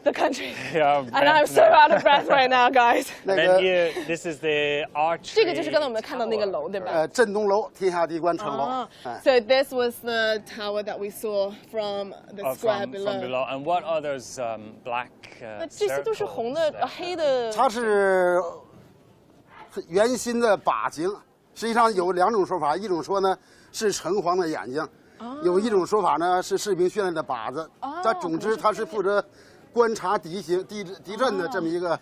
the country. Yeah, and I'm so out of breath right now, guys. And here, this is the archery. 这个就是刚才我们看到那个楼，对吧？镇东楼，天下第一关城楼。So this was the tower that we saw from the square below. From below. And what are those black? 那这些都是红的、黑的。它是圆心的靶形，实际上有两种说法，一种说呢是城隍的眼睛，有一种说法呢是士兵训练的靶子。但总之，它是负责观察敌阵的这么一个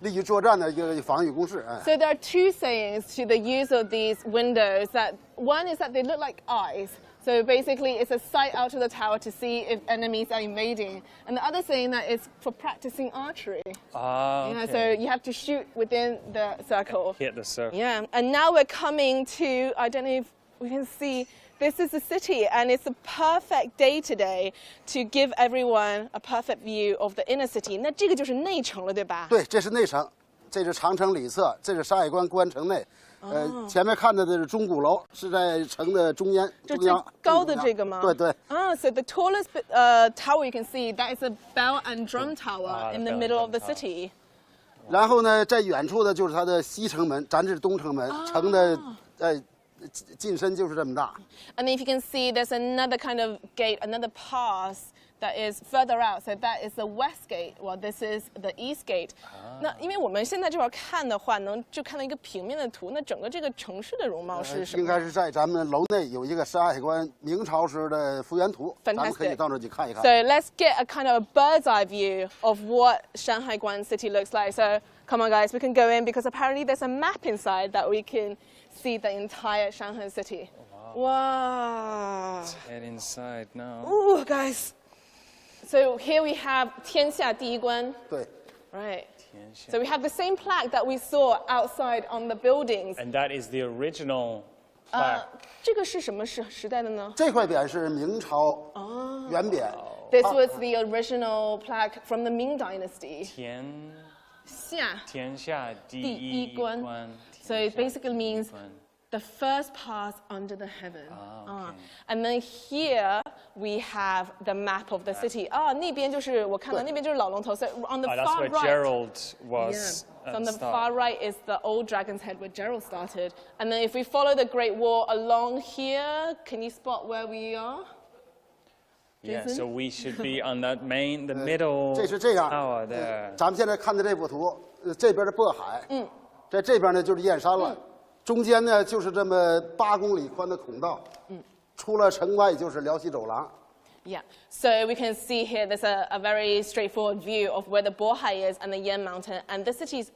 利于作战的一个防御工事。So there are two sayings to the use of these windows. That one is that they look like eyes. So basically, it's a sight out of the tower to see if enemies are invading. And the other saying that is for practicing archery. So you have to shoot within the circle. Hit the circle. Yeah. And now we're coming to, I don't know if we can see, this is the city, and it's a perfect day today to give everyone a perfect view of the inner city. 那这个就是内城了，对吧？对，这是内城，这是长城里侧，这是山海关关城内。前面看到的是钟鼓楼，是在城的中央。就最高的这个吗？对对。So the tallest tower you can see, that is a bell and drum tower in the middle of the city. 然后呢，在远处的就是它的西城门，咱这是东城门，城的进深就是这么大。And if you can see, there's another kind of gate, another pass that is further out. So that is the west gate. Well, this is the east gate. 那因为我们现在这块看的话，就看到一个平面的图。那整个这个城市的容貌是什么？应该是在咱们楼内有一个山海关明朝时的复原图，咱们可以到那去看一看。So let's get a kind of a bird's eye view of what Shanhaiguan city looks like. So come on, guys, we can go in because apparently there's a map inside that we can see the entire Shanghai city. Wow. Let's head inside now. Ooh, guys. So here we have 天下第一关. 对。Right. So we have the same plaque that we saw outside on the buildings. And that is the original plaque. 这个是什么时代的呢？这块匾是明朝原匾。This was the original plaque from the Ming Dynasty. 天下第一关. So it basically means the first pass under the heaven. And then here we have the map of the city. 那边就是我看到那边就是老龙头. So on the that's far where right, Gerald was. So on the far right is the old Dragon's Head where Gerald started. And then if we follow the Great Wall along here, can you spot where we are? Yeah, so we should be on that the middle 这是这样 tower there. 咱们现在看的这幅图，这边的渤海，在这边呢就是燕山了，中间呢就是这么8公里宽的孔道，出了城外就是辽西走廊。Yeah, so we can see here there's a very straightforward view of where the Bohai is and the Yan Mountain, and the city is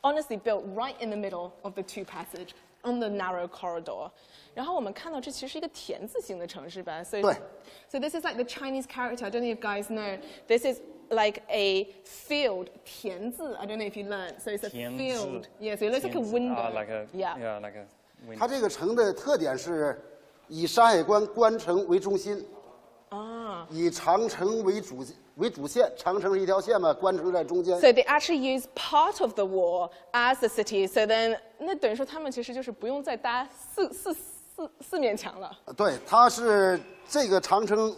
honestly built right in the middle of the two passage on the narrow corridor. 然后我们看到这其实是一个田字形的城市吧， so this is like the Chinese character. I don't know if you guys know. This is like a field, 田字. I don't know if you learned. So it's a field. Yeah, so it looks like a window. Like a window. 它这个城的特点是以山海关关城为中心，以长城为主线，长城是一条线嘛，关城在中间。So they actually use part of the wall as the city. So then 那等于说他们其实就是不用再搭四面墙了。对，它是这个长城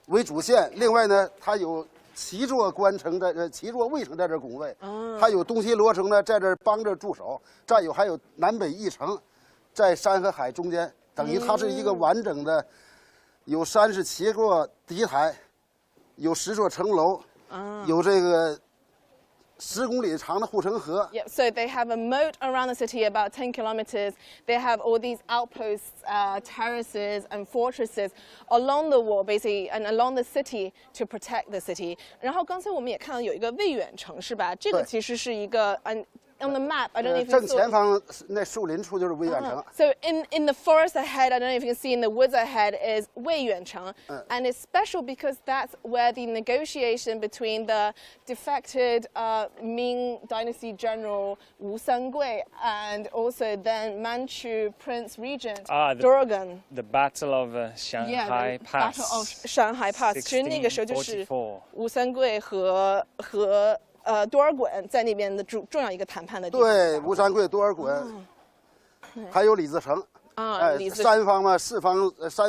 为主线，另外呢，它有7座关城7座卫城在这拱卫，还有东西罗城呢在这帮着驻守，再有还有南北翼城，在山和海中间，等于它是一个完整的，有37座敌台，有10座城楼，有这个10公里长的护城河。Yeah, so they have a moat around the city about 10 kilometers. They have all these outposts, terraces, and fortresses along the wall, basically, and along the city to protect the city. 然后刚才我们也看到有一个卫远城，是吧？这个其实是一个On the map, I don't know if you saw. 正前方那树林处就是卫远城。So in the forest ahead, I don't know if you can see in the woods ahead is 卫远城, and it's special because that's where the negotiation between the defected Ming Dynasty general Wu Sangui and also then Manchu Prince Regent Durgan. The Battle of Shanghai Pass. Battle of Shanghai Pass. 其实那个时候就是吴三桂和多尔衮在那边的重要一个谈判的地方。对，吴三桂、多尔衮，还有李自成。三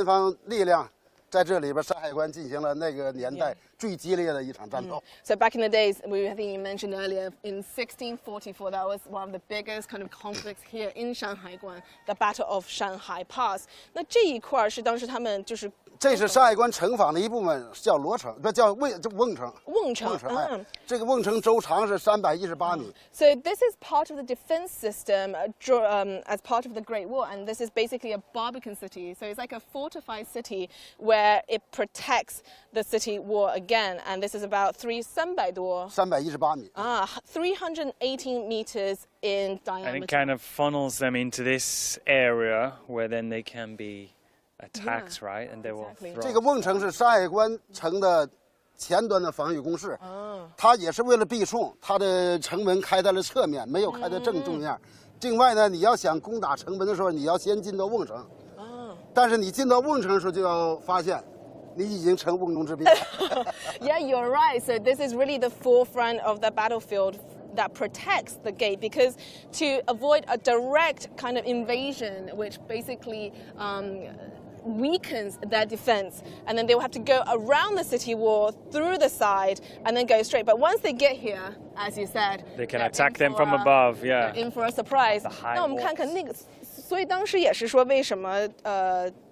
方力量在这里边山海关进行了那个年代最激烈的一场战斗。So back in the days, I think you mentioned earlier, in 1644, that was one of the biggest kind of conflicts here in Shanhaiguan, the Battle of Shanghai Pass. 那这一块是当时他们就是。这是山海关城防的一部分，叫罗城，不叫瓮城。瓮城，这个瓮城周长是318米。So this is part of the defense system as part of the Great Wall, and this is basically a Barbican city. So it's like a fortified city where it protects the city wall again, and this is about 300多。318米。318 meters in diameter. And it kind of funnels them into this area where then they can be attacks, right? And they will throw. 这个瓮城是山海关城的前端的防御工事，它也是为了避冲，它的城门开在了侧面，没有开在正面。另外呢，你要想攻打城门的时候，你要先进到瓮城。但是你进到瓮城的时候，就要发现你已经成瓮中之鳖。Yeah, you're right. So this is really the forefront of the battlefield that protects the gate, because to avoid a direct kind of invasion, which basically weakens their defense, and then they will have to go around the city wall through the side and then go straight. But once they get here, as you said, they can attack them from above. Yeah, in for a surprise. 那我们看看那个。所以当时也是说，为什么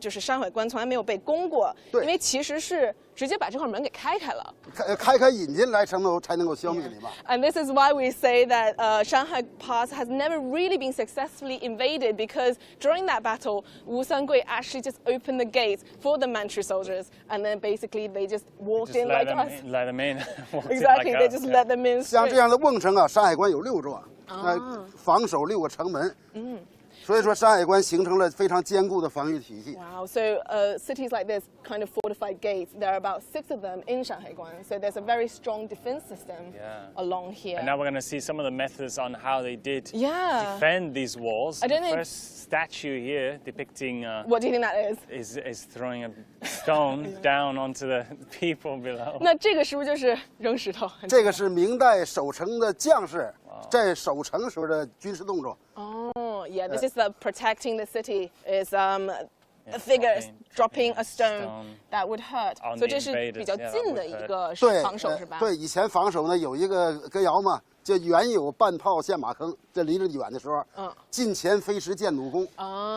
就是山海关从来没有被攻过？因为其实是直接把这块门给开了，开引进来才能够消灭你嘛。And this is why we say that Shanghai Pass has never really been successfully invaded, because during that battle, Wu Sangui actually just opened the gates for the Manchu soldiers, and then basically they just walked in like us. Let them in. Exactly, they just let them in. 像这样的瓮城啊，山海关有6座，防守6个城门。所以说山海关形成了非常坚固的防御体系。Wow. So cities like this, kind of fortified gates, there are about 6 of them in Shanhaiguan. So there's a very strong defense system along here. And now we're going to see some of the methods on how they did Yeah. defend these walls. I don't the know. first statue here depicting What do you think that is? is throwing a stone down onto the people below. 那这个是不是就是扔石头？这个是明代守城的将士在守城时候的军事动作。Oh, yeah. This is the protecting the city. Is a figure dropping a stone that would hurt. 所以这是比较近的一个防守是吧？对，以前防守呢有一个歌谣嘛，就远有半炮陷马坑。这离着远的时候，近前飞石见弩弓。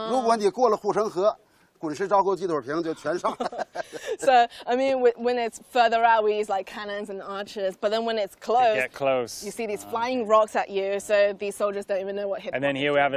如果你过了护城河，滚石招钩鸡腿瓶就全上。So I mean, when it's further out, we use like cannons and archers. But then when it's close, get close. You see these flying rocks at you. So these soldiers don't even know what hit them. And then here we have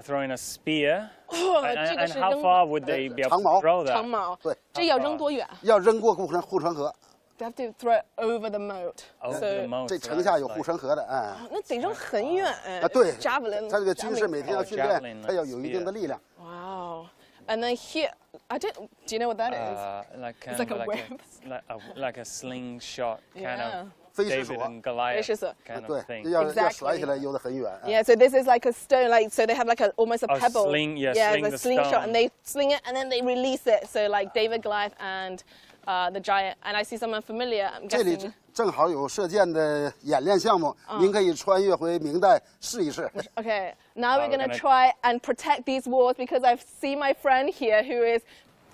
throwing a spear. And how 扔 far would they be able to throw that? 长矛。对，这要扔多远？要扔过护城河。They have to throw it over the moat. Over So the moat. 这城下有护城河的，哎。那得扔很远。对。Javelin. 他这个军士每天要训练，他要有一定的力量。Wow. And then here, do you know what that is? It's like a web. Like a slingshot kind of 飞石 David 索。 and Goliath 飞石索。 kind 对 of，thing. 要甩起来游得很远。Yeah, so this is like a stone, like so they have like almost a pebble. Sling, yeah, it's sling a the slingshot, stone. and they sling it and then they release it. So like David, Goliath, and the giant. And I see someone familiar. I'm 这里 guessing. 正好有射箭的演练项目，您可以穿越回明代试一试。Okay, now we're we're gonna gonna- try and protect these walls because I've seen my friend here who is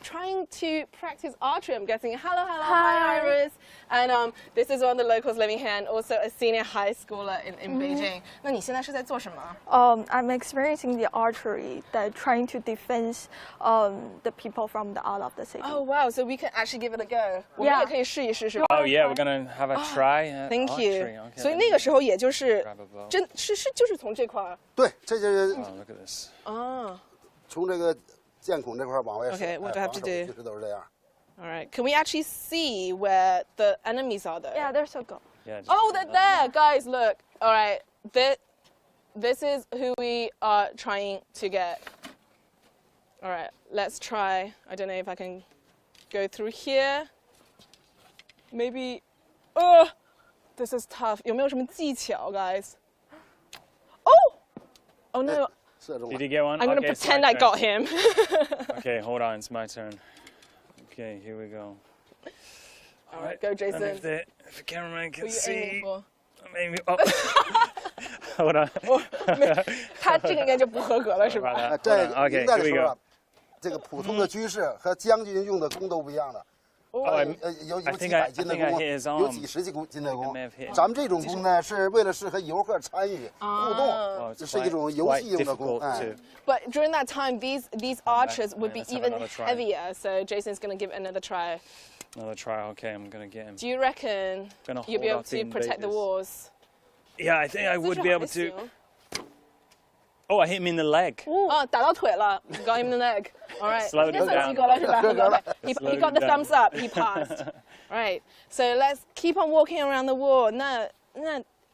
trying to practice archery. I'm guessing. Hello, hi, Iris. And this is one of the locals living here, and also a senior high schooler in Beijing. 那你现在是在做什么？ I'm experiencing the archery that trying to defend the people from the out of the city. Oh wow! So we can actually give it a go. 我们也可以试一试，是吧？ Oh yeah, we're gonna have a try. Thank archery. you. Okay. 所以那个时候也就是 Grab a bow. 就是从这块儿。对，这就是 Oh, look at this. 哦。从这个箭孔这块往外射。 Okay, what do I have to do? 一直都是这样。 All right. Can we actually see where the enemies are though? Yeah, there's a goal. Yeah. just- Oh, they're there, guys. Look. All right. This is who we are trying to get. All right. Let's try. I don't know if I can go through here. Maybe. Oh, this is tough. 有没有什么技巧, guys? Oh. Oh no. 射中 Did 了 you。get one? I'm gonna Okay, it's pretend my I turn. got him. Okay, hold on, it's my turn. Okay, here we go. All right, go, Jason. And if the cameraman Who can are you aiming see, for? maybe. Oh. Hold on. 他这个应该就不合格了，是吧？ Hold on. 在 Okay, 明代 here 的 we 时候 go. 啊，这个普通的军士和将军用的弓都不一样的。有 I 几 think I 百斤的 hit 弓， his 有 arm. 几十斤的弓 I may have hit.。咱们这种弓呢，是为了适合游客参与互动， Oh, it's 这是一种游 quite 戏用的弓。 difficult 哎 to.， But during that time, these archers would be let's have even another try. heavier. So Jason's going to give it another try. Another try. Okay, I'm gonna get him. Do you reckon Gonna you'll be able hold off the to protect the invaders. walls? Yeah, I think I would be able to. 这是 Oh, I hit him in the leg. 哦，打到腿了 You got him in the leg. All right. Slowed him 应该算 down. 及格了是吧？ He Slowed got the him down. thumbs up. He passed. Right. So let's keep on walking around the wall. 那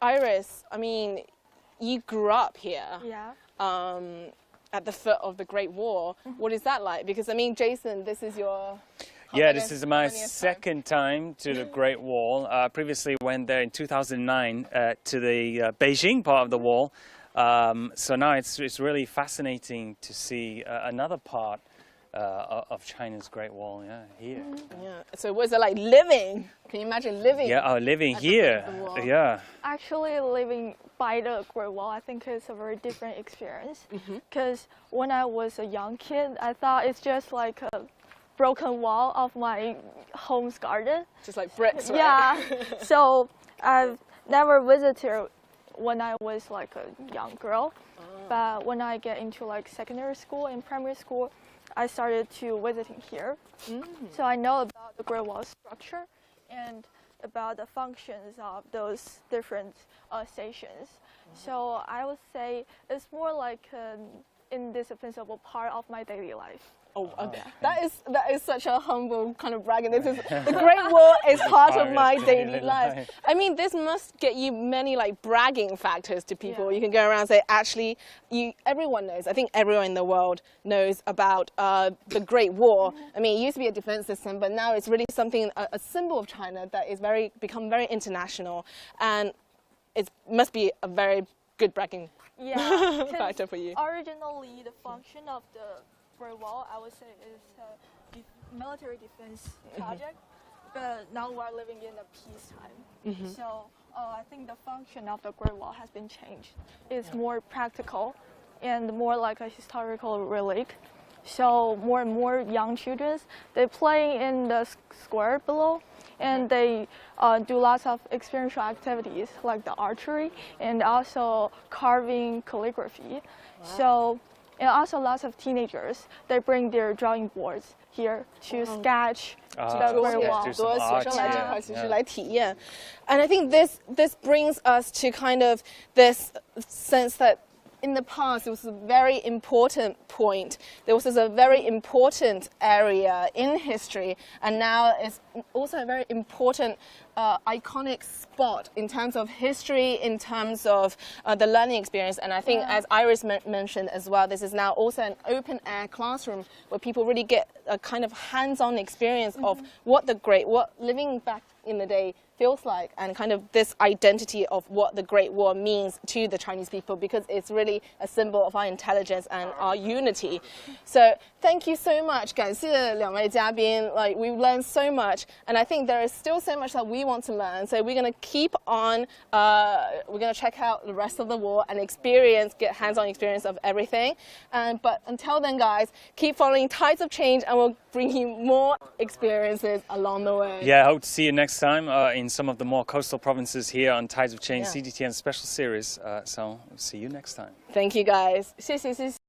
Iris, I mean, you grew up here. Yeah. At the foot of the Great Wall. What is that like? Because I mean, Jason, this is your. Yeah, this is my 20th time. second time to the Great Wall. Previously went there in 2009 to the Beijing part of the wall. So now it's really fascinating to see another part of China's Great Wall. Yeah, here. Yeah. So what's it like living? Can you imagine living? Yeah, living at the foot here. of the wall. Yeah. Actually, living by the Great Wall, I think it's a very different experience. Because when I was a young kid, I thought it's just like a broken wall of my home's garden. Just like bricks, right? Yeah. So I've never visited when I was like a young girl. But when I get into like secondary school and primary school, I started to visiting here. So I know about the Great Wall structure and about the functions of those different stations. So I would say it's more like an indispensable part of my daily life. Oh, that is such a humble kind of bragging. This is the Great Wall is part of my daily life. I mean, this must get you many like bragging factors to people. You can go around and say, actually, everyone knows. I think everyone in the world knows about the Great Wall. I mean, it used to be a defense system, but now it's really something a symbol of China that is become very international, and it must be a very good bragging factor for you. Originally, the function of the Great Wall, I would say, is a military defense project, but now we're living in a peacetime. So I think the function of the Great Wall has been changed. It's more practical and more like a historical relic. So more and more young children, they play in the square below, and they do lots of experiential activities like the archery and also carving, calligraphy. So. And also lots of teenagers, they bring their drawing boards here to sketch the Great Wall. 很多学生来这块其实来体验 and I think this brings us to kind of this sense that in the past, it was a very important point. There was a very important area in history, and now it's also a very important iconic spot in terms of history, in terms of the learning experience. And I think, as Iris mentioned as well, this is now also an open-air classroom where people really get a kind of hands-on experience of what living back in the day feels like, and kind of this identity of what the Great Wall means to the Chinese people, because it's really a symbol of our intelligence and our unity. So thank you so much. 感谢两位嘉宾. Like, we've learned so much, and I think there is still so much that we want to learn. So we're going to keep on, we're going to check out the rest of the wall and get hands-on experience of everything. But until then, guys, keep following Tides of Change, and we'll bring you more experiences along the way. Yeah, I hope to see you next time in some of the more coastal provinces here on Tides of Change CGTN special series. So see you next time. Thank you, guys. 谢谢。